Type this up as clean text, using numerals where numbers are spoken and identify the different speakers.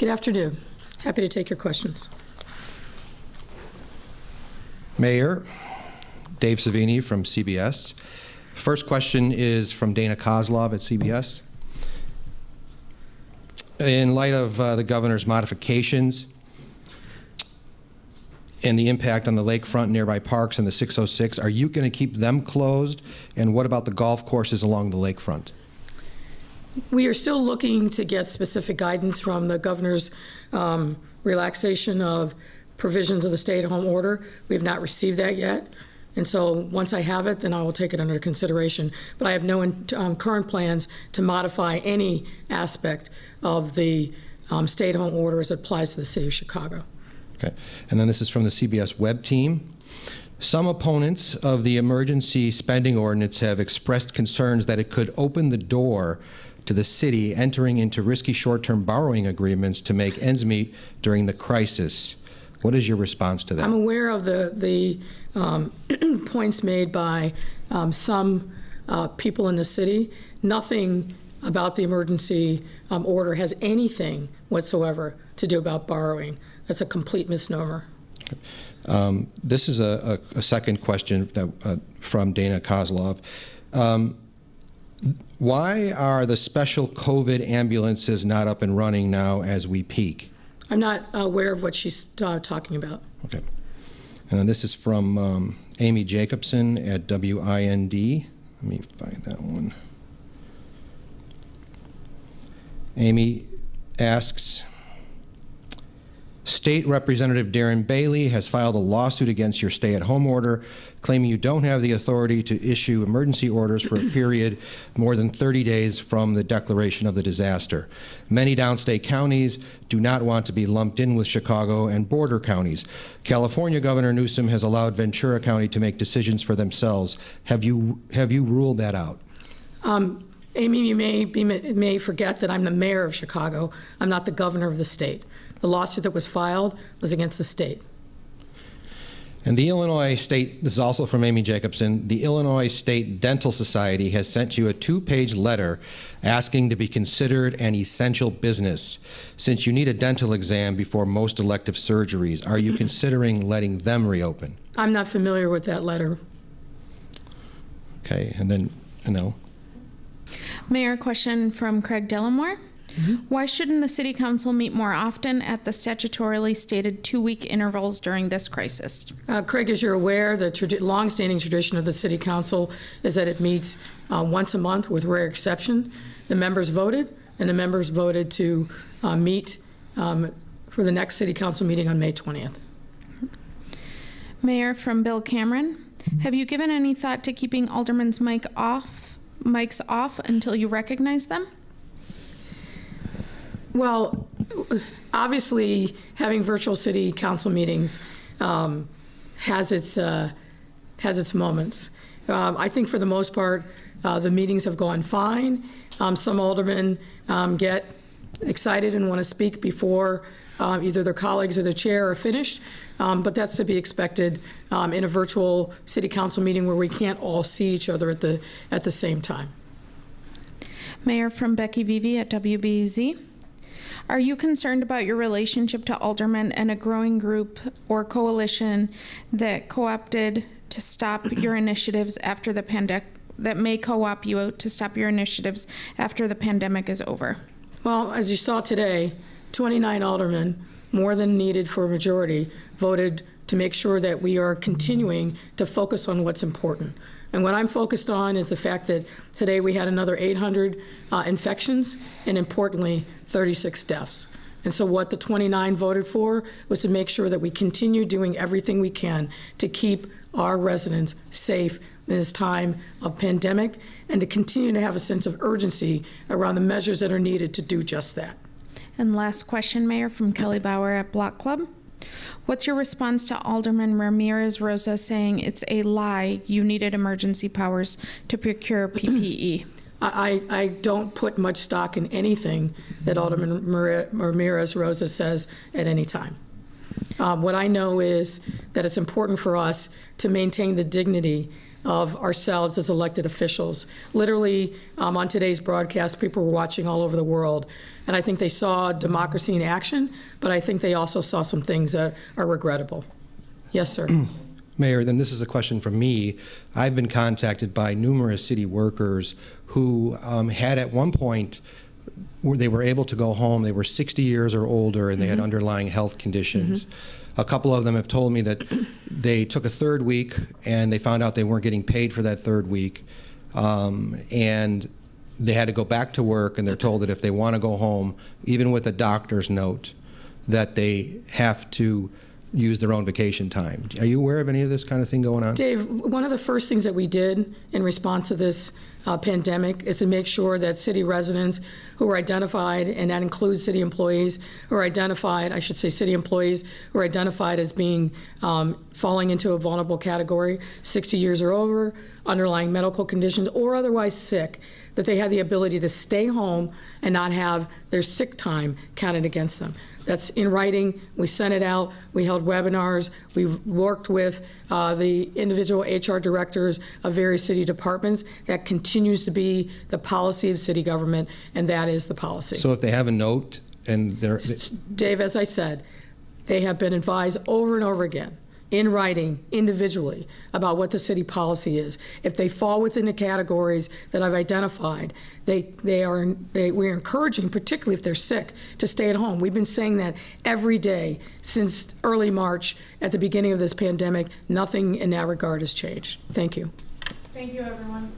Speaker 1: Good afternoon. Happy to take your questions.
Speaker 2: Mayor, Dave Savini from CBS. First question is from Dana Kozlov at CBS. In light of the governor's modifications and the impact on the lakefront, nearby parks, and the 606, are you going to keep them closed? And what about the golf courses along the lakefront?
Speaker 1: We are still looking to get specific guidance from the governor's relaxation of provisions of the stay-at-home order. We have not received that yet. And so once I have it, then I will take it under consideration. But I have no current plans to modify any aspect of the stay-at-home order as it applies to the city of Chicago.
Speaker 2: Okay. And then this is from the CBS web team. Some opponents of the emergency spending ordinance have expressed concerns that it could open the door to the city entering into risky short-term borrowing agreements to make ends meet during the crisis. What is your response to that?
Speaker 1: I'm aware of the points made by some people in the city. Nothing about the emergency order has anything whatsoever to do about borrowing. That's a complete misnomer.
Speaker 2: This is a second question that, from Dana Kozlov. Why are the special COVID ambulances not up and running now as we peak?
Speaker 1: I'm not aware of what she's talking about.
Speaker 2: Okay. And then this is from Amy Jacobson at WIND. Let me find that one. Amy asks, State Representative Darren Bailey has filed a lawsuit against your stay-at-home order, claiming you don't have the authority to issue emergency orders for a period more than 30 days from the declaration of the disaster. Many downstate counties do not want to be lumped in with Chicago and border counties. California Governor Newsom has allowed Ventura County to make decisions for themselves. Have you ruled that out?
Speaker 1: Amy, you may forget that I'm the mayor of Chicago. I'm not the governor of the state. The lawsuit that was filed was against the state.
Speaker 2: And the Illinois State, this is also from Amy Jacobson, the Illinois State Dental Society has sent you a 2-page letter asking to be considered an essential business since you need a dental exam before most elective surgeries. Are you considering letting them reopen?
Speaker 1: I'm not familiar with that letter.
Speaker 2: Okay, and then,
Speaker 3: Mayor, question from Craig Dellamore. Why shouldn't the City Council meet more often at the statutorily stated 2-week intervals during this crisis?
Speaker 1: Craig, as you're aware, the long-standing tradition of the City Council is that it meets once a month with rare exception. The members voted, and the members voted to meet for the next City Council meeting on May 20th.
Speaker 3: Mayor, from Bill Cameron, have you given any thought to keeping aldermen's mics off until you recognize them?
Speaker 1: Well, obviously, having virtual city council meetings has its moments. I think for the most part, the meetings have gone fine. Some aldermen get excited and want to speak before either their colleagues or their chair are finished, but that's to be expected in a virtual city council meeting where we can't all see each other at the same time.
Speaker 3: Mayor, from Becky Vivi at WBZ. Are you concerned about your relationship to aldermen and a growing group or coalition that co-opted to stop your initiatives after the pandemic, that may co-opt you to stop your initiatives after the pandemic is over?
Speaker 1: Well, as you saw today, 29 aldermen, more than needed for a majority, voted to make sure that we are continuing to focus on what's important. And what I'm focused on is the fact that today we had another 800 infections and, importantly, 36 deaths. And so what the 29 voted for was to make sure that we continue doing everything we can to keep our residents safe in this time of pandemic and to continue to have a sense of urgency around the measures that are needed to do just that.
Speaker 3: And last question, Mayor, from Kelly Bauer at Block Club. What's your response to Alderman Ramirez-Rosa saying it's a lie you needed emergency powers to procure PPE?
Speaker 1: I don't put much stock in anything that Alderman Ramirez-Rosa says at any time. What I know is that it's important for us to maintain the dignity of ourselves as elected officials. Literally, on today's broadcast, people were watching all over the world, and I think they saw democracy in action, but I think they also saw some things that are regrettable. Yes, sir.
Speaker 2: Mayor, then this is a question from me. I've been contacted by numerous city workers who had at one point where they were able to go home. They were 60 years or older, and they had underlying health conditions. A couple of them have told me that they took a third week and they found out they weren't getting paid for that third week, and they had to go back to work, and they're told that if they want to go home, even with a doctor's note, that they have to use their own vacation time. Are you aware of any of this kind of thing going on?
Speaker 1: Dave, one of the first things that we did in response to this pandemic is to make sure that city residents who are identified, and that includes city employees who are identified, I should say city employees who are identified as being falling into a vulnerable category, 60 years or over, underlying medical conditions, or otherwise sick, that they have the ability to stay home and not have their sick time counted against them. That's in writing. We sent it out. We held webinars. We worked with the individual HR directors of various city departments. That continues to be the policy of city government, and that is the policy.
Speaker 2: So if they have a note and they're...
Speaker 1: Dave, as I said, they have been advised over and over again, in writing, individually, about what the city policy is. If they fall within the categories that I've identified, we're encouraging, particularly if they're sick, to stay at home. We've been saying that every day since early March at the beginning of this pandemic. Nothing in that regard has changed. Thank you.
Speaker 3: Thank you, everyone.